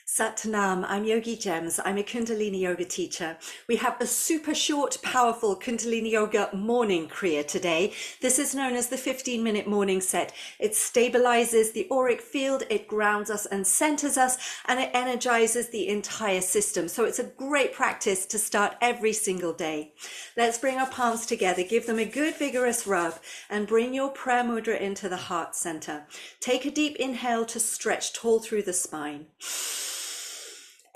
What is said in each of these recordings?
Satnam, I'm Yogigems. I'm a Kundalini yoga teacher. We have a super short, powerful Kundalini yoga morning kriya today. This is known as the 15-minute morning set. It stabilizes the auric field, it grounds us and centers us, and it energizes the entire system. So it's a great practice to start every single day. Let's bring our palms together, give them a good vigorous rub, and bring your prayer mudra into the heart center. Take a deep inhale to stretch tall through the spine.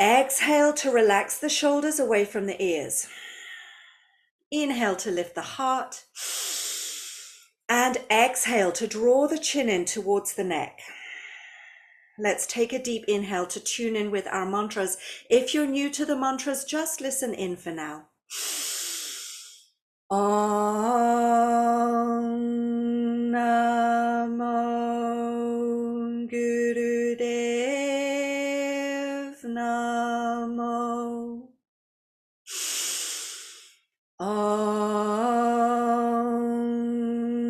Exhale to relax the shoulders away from the ears. Inhale to lift the heart. And exhale to draw the chin in towards the neck. Let's take a deep inhale to tune in with our mantras. If you're new to the mantras, just listen in for now. Om Namo Gurudev Namo. Om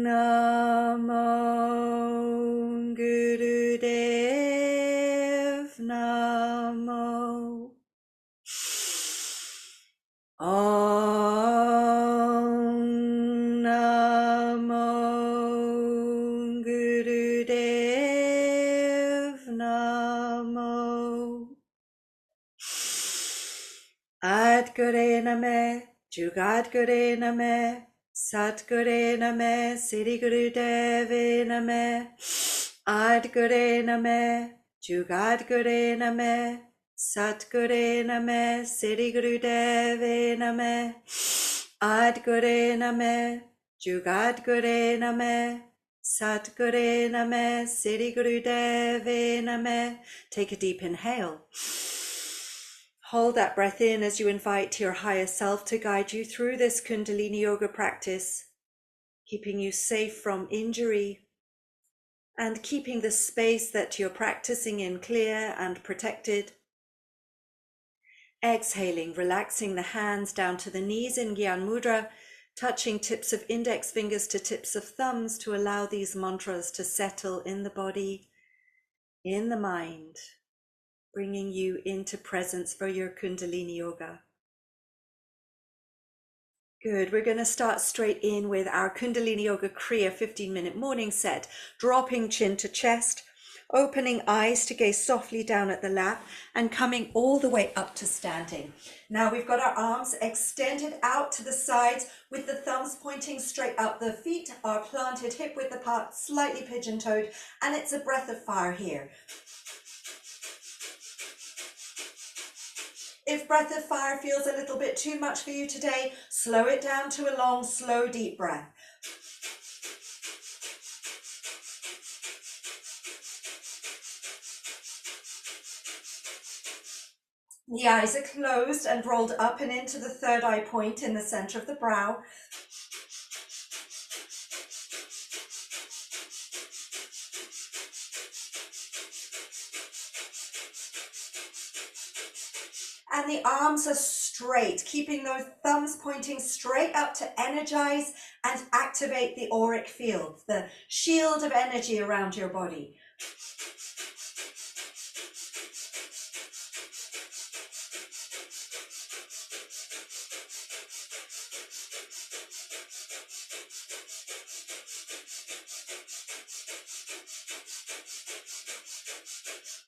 Namo Gurudev Namo. Om Namo Gurudev Namo. Adgure Name, Jugadgure Name, Satgure Name, Siddhi Gurudeve Name. Adgure Name, Jugadgure Name, Satgure Name, Siddhi Gurudeve Name. Adgure Name, Jugadgure Name, Satgure Name, Siddhi Gurudeve Name. Take a deep inhale. Hold that breath in as you invite your higher self to guide you through this Kundalini yoga practice, keeping you safe from injury and keeping the space that you're practicing in clear and protected. Exhaling, relaxing the hands down to the knees in Gyan Mudra, touching tips of index fingers to tips of thumbs to allow these mantras to settle in the body, in the mind, bringing you into presence for your Kundalini yoga. Good, we're going to start straight in with our Kundalini yoga kriya 15-minute morning set, dropping chin to chest, opening eyes to gaze softly down at the lap, and coming all the way up to standing. Now we've got our arms extended out to the sides with the thumbs pointing straight up. The feet are planted hip width apart, slightly pigeon-toed, and it's a breath of fire here. If breath of fire feels a little bit too much for you today, slow it down to a long, slow, deep breath. The eyes are closed and rolled up and into the third eye point in the center of the brow. And the arms are straight, keeping those thumbs pointing straight up to energize and activate the auric field, the shield of energy around your body.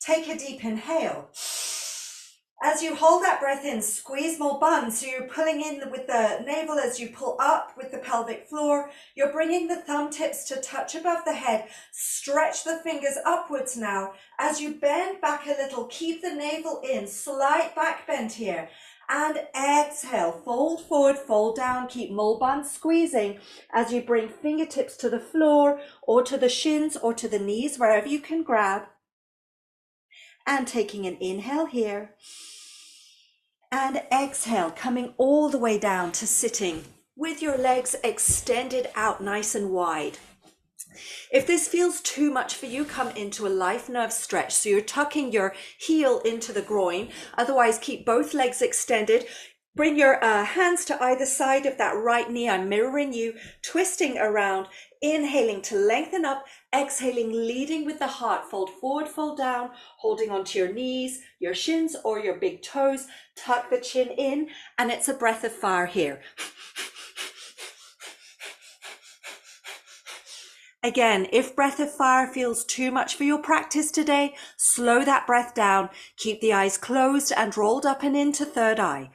Take a deep inhale. As you hold that breath in, squeeze more bum. So you're pulling in with the navel as you pull up with the pelvic floor. You're bringing the thumb tips to touch above the head. Stretch the fingers upwards now. As you bend back a little, keep the navel in. Slight back bend here. And exhale, fold forward, fold down. Keep Mulban squeezing as you bring fingertips to the floor or to the shins or to the knees, wherever you can grab. And taking an inhale here. And exhale, coming all the way down to sitting with your legs extended out nice and wide. If this feels too much for you, come into a life nerve stretch. So you're tucking your heel into the groin. Otherwise, keep both legs extended. Bring your hands to either side of that right knee. I'm mirroring you, twisting around, inhaling to lengthen up, exhaling, leading with the heart. Fold forward, fold down, holding onto your knees, your shins, or your big toes. Tuck the chin in, and it's a breath of fire here. Again, if breath of fire feels too much for your practice today, slow that breath down. Keep the eyes closed and rolled up and into third eye.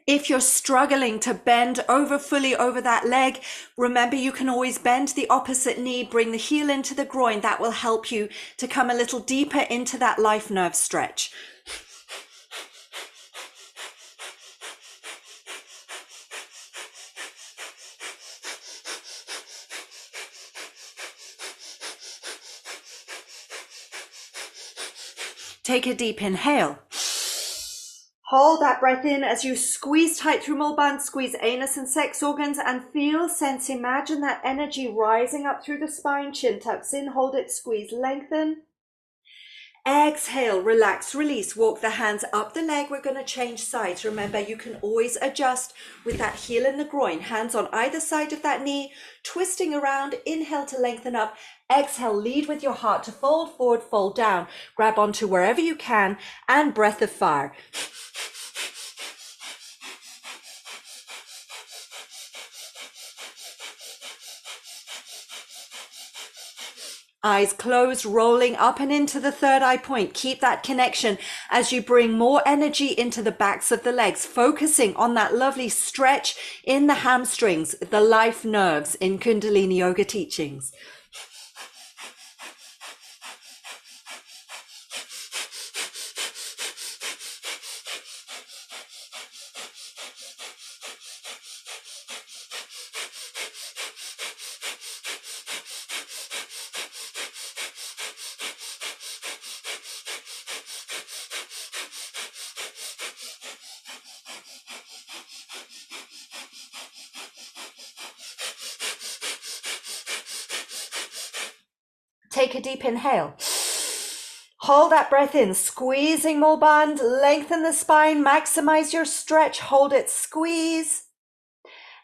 If you're struggling to bend over fully over that leg, remember you can always bend the opposite knee, bring the heel into the groin. That will help you to come a little deeper into that life nerve stretch. Take a deep inhale. Hold that breath in as you squeeze tight through mole band, squeeze anus and sex organs, and feel, sense, imagine that energy rising up through the spine. Chin tucks in, hold it, squeeze, lengthen. Exhale, relax, release, walk the hands up the leg. We're going to change sides. Remember, you can always adjust with that heel in the groin. Hands on either side of that knee, twisting around. Inhale to lengthen up. Exhale, lead with your heart to fold forward, fold down. Grab onto wherever you can, and breath of fire. Eyes closed, rolling up and into the third eye point. Keep that connection as you bring more energy into the backs of the legs, focusing on that lovely stretch in the hamstrings, the life nerves in Kundalini yoga teachings. Take a deep inhale. Hold that breath in, squeezing more band, lengthen the spine, maximize your stretch, hold it, squeeze.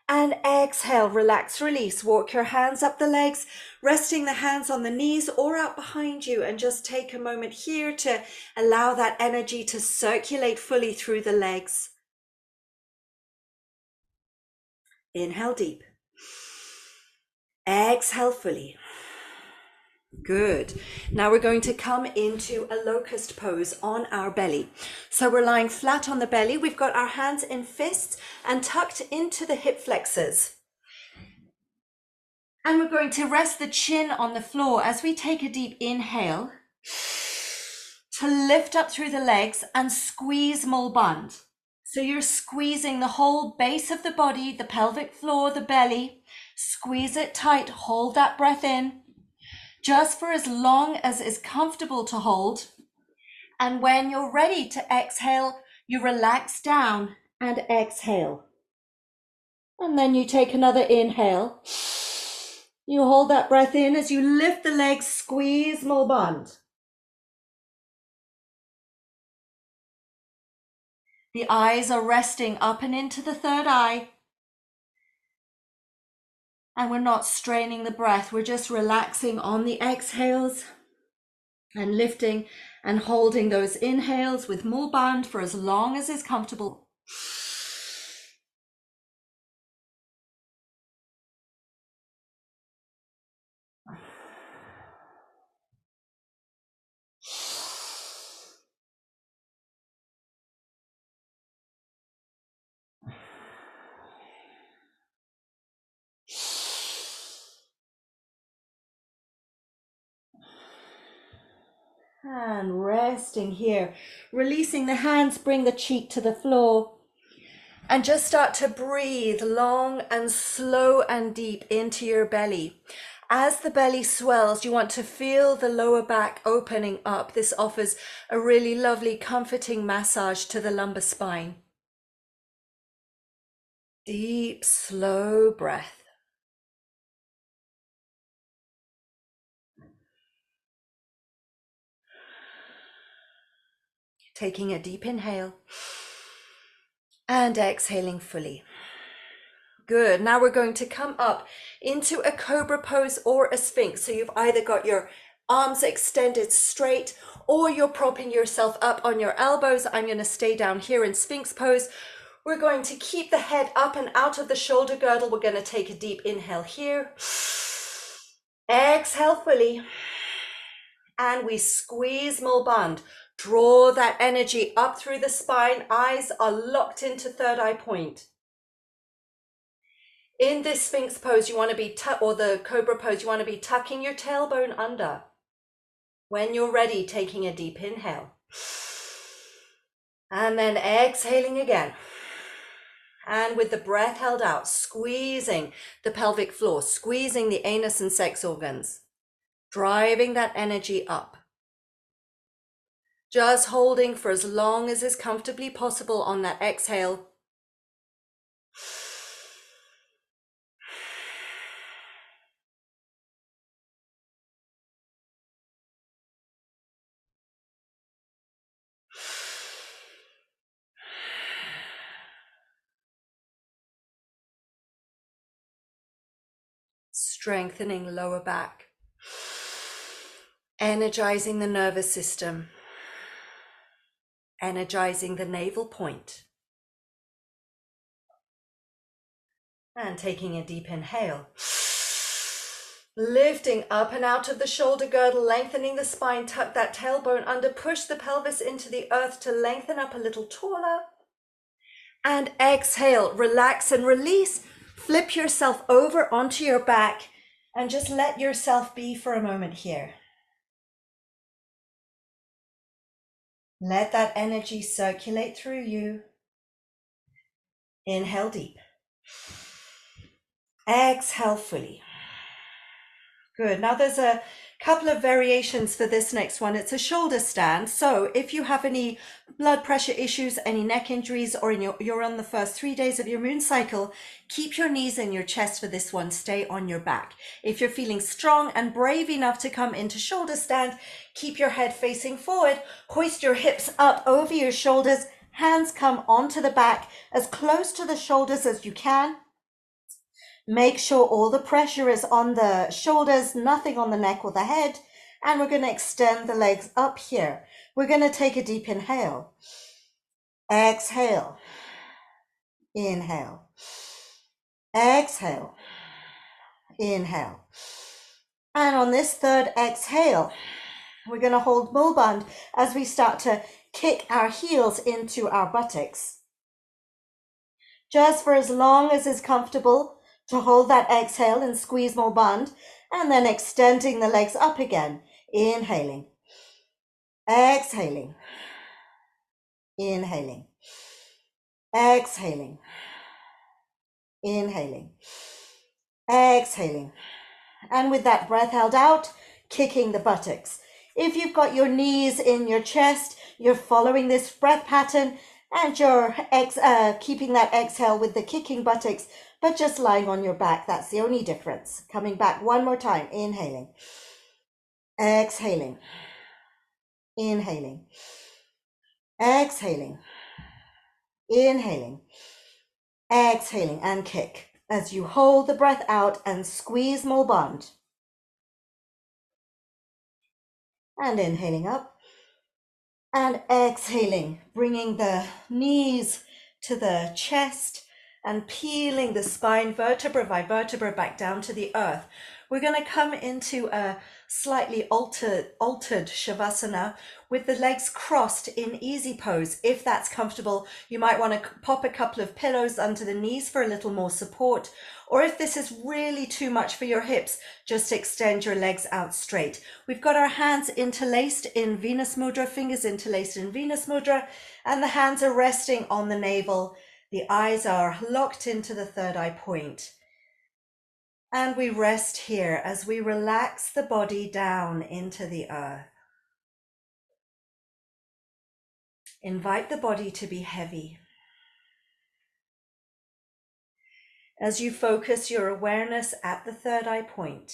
And exhale, relax, release. Walk your hands up the legs, resting the hands on the knees or out behind you, and just take a moment here to allow that energy to circulate fully through the legs. Inhale deep. Exhale fully. Good. Now we're going to come into a locust pose on our belly. So we're lying flat on the belly. We've got our hands in fists and tucked into the hip flexors. And we're going to rest the chin on the floor as we take a deep inhale to lift up through the legs and squeeze mole band. So you're squeezing the whole base of the body, the pelvic floor, the belly. Squeeze it tight. Hold that breath in. Just for as long as is comfortable to hold. And when you're ready to exhale, you relax down and exhale. And then you take another inhale. You hold that breath in as you lift the legs, squeeze mole band. The eyes are resting up and into the third eye. And we're not straining the breath. We're just relaxing on the exhales and lifting and holding those inhales with mole band for as long as is comfortable. And resting here, releasing the hands, bring the cheek to the floor, and just start to breathe long and slow and deep into your belly. As the belly swells, you want to feel the lower back opening up. This offers a really lovely, comforting massage to the lumbar spine. Deep, slow breath. Taking a deep inhale and exhaling fully. Good. Now we're going to come up into a cobra pose or a sphinx. So you've either got your arms extended straight or you're propping yourself up on your elbows. I'm going to stay down here in sphinx pose. We're going to keep the head up and out of the shoulder girdle. We're going to take a deep inhale here. Exhale fully. And we squeeze Mulband. Draw that energy up through the spine. Eyes are locked into third eye point. In this sphinx pose, you want to be, or the cobra pose, you want to be tucking your tailbone under. When you're ready, taking a deep inhale. And then exhaling again. And with the breath held out, squeezing the pelvic floor, squeezing the anus and sex organs, driving that energy up. Just holding for as long as is comfortably possible on that exhale. Strengthening lower back. Energizing the nervous system. Energizing the navel point. And taking a deep inhale. Lifting up and out of the shoulder girdle, lengthening the spine, tuck that tailbone under, push the pelvis into the earth to lengthen up a little taller. And exhale, relax and release. Flip yourself over onto your back and just let yourself be for a moment here. Let that energy circulate through you. Inhale deep. Exhale fully. Good. Now there's a couple of variations for this next one. It's a shoulder stand. So if you have any blood pressure issues, any neck injuries, or you're on the first 3 days of your moon cycle, keep your knees in your chest for this one. Stay on your back. If you're feeling strong and brave enough to come into shoulder stand, keep your head facing forward. Hoist your hips up over your shoulders. Hands come onto the back as close to the shoulders as you can. Make sure all the pressure is on the shoulders, nothing on the neck or the head. And we're going to extend the legs up here. We're going to take a deep inhale. Exhale. Inhale. Exhale. Inhale. And on this third exhale, we're going to hold Mulband as we start to kick our heels into our buttocks. Just for as long as is comfortable, to hold that exhale and squeeze Mulband, and then extending the legs up again. Inhaling. Exhaling. Inhaling. Exhaling. Inhaling. Exhaling. And with that breath held out, kicking the buttocks. If you've got your knees in your chest, you're following this breath pattern and you're keeping that exhale with the kicking buttocks, but just lying on your back. That's the only difference. Coming back one more time. Inhaling. Exhaling. Inhaling. Exhaling. Inhaling. Exhaling and kick as you hold the breath out and squeeze Mulband. And inhaling up and exhaling, bringing the knees to the chest and peeling the spine vertebra by vertebra back down to the earth. We're going to come into a slightly altered Shavasana with the legs crossed in easy pose. If that's comfortable, you might want to pop a couple of pillows under the knees for a little more support. Or if this is really too much for your hips, just extend your legs out straight. We've got our hands interlaced in Venus Mudra, fingers interlaced in Venus Mudra, and the hands are resting on the navel. The eyes are locked into the third eye point. And we rest here as we relax the body down into the earth. Invite the body to be heavy. As you focus your awareness at the third eye point,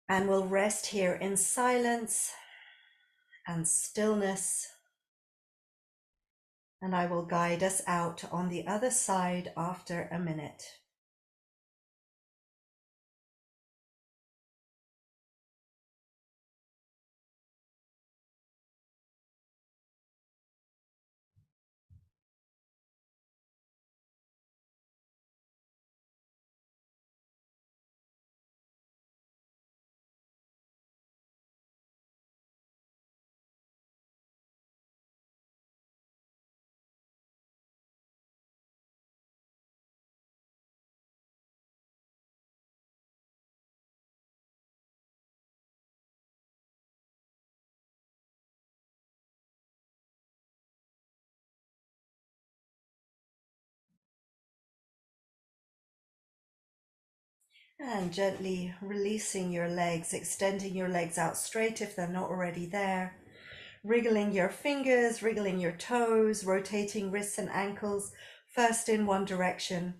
and we'll rest here in silence and stillness, and I will guide us out on the other side after a minute. And gently releasing your legs, extending your legs out straight if they're not already there. Wriggling your fingers, wriggling your toes, rotating wrists and ankles, first in one direction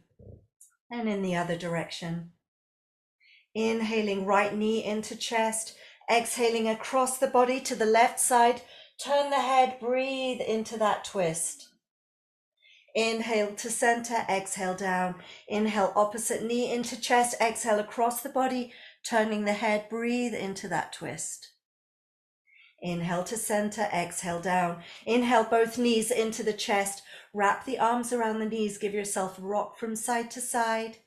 and in the other direction. Inhaling right knee into chest, exhaling across the body to the left side. Turn the head, breathe into that twist. Inhale to center, exhale down. Inhale opposite knee into chest, exhale across the body, turning the head, breathe into that twist. Inhale to center, exhale down. Inhale both knees into the chest, wrap the arms around the knees, give yourself a rock from side to side,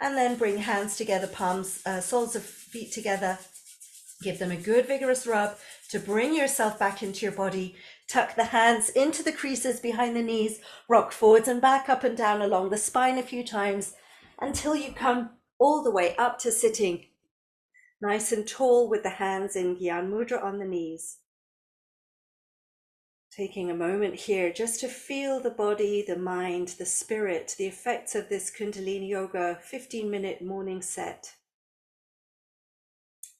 and then bring hands together, palms, soles of feet together. Give them a good vigorous rub to bring yourself back into your body. Tuck the hands into the creases behind the knees, rock forwards and back, up and down along the spine a few times until you come all the way up to sitting nice and tall with the hands in Gyan Mudra on the knees. Taking a moment here just to feel the body, the mind, the spirit, the effects of this Kundalini Yoga 15-minute morning set.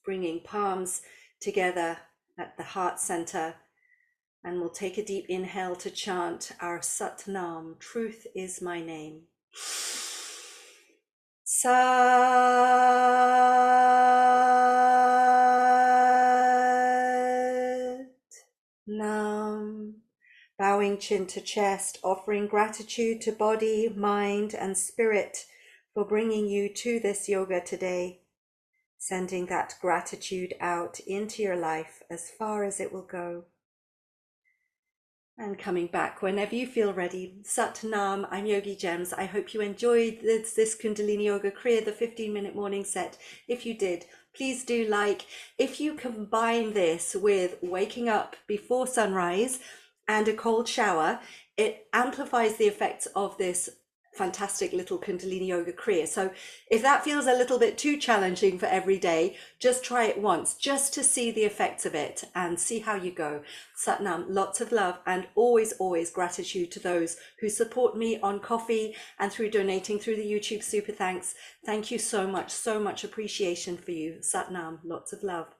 Bringing palms together at the heart center, and we'll take a deep inhale to chant our Sat Nam, truth is my name. Sat Nam. Bowing chin to chest, offering gratitude to body, mind, and spirit for bringing you to this yoga today. Sending that gratitude out into your life as far as it will go. And coming back whenever you feel ready. Sat Nam, I'm Yogigems. I hope you enjoyed this Kundalini Yoga Kriya, the 15-minute morning set. If you did, please do like. If you combine this with waking up before sunrise and a cold shower, it amplifies the effects of this fantastic little Kundalini Yoga Kriya. So if that feels a little bit too challenging for every day, just try it once just to see the effects of it and see how you go. Satnam, lots of love and always gratitude to those who support me on Coffee and through donating through the YouTube Super Thanks. Thank you so much appreciation for you. Satnam, lots of love.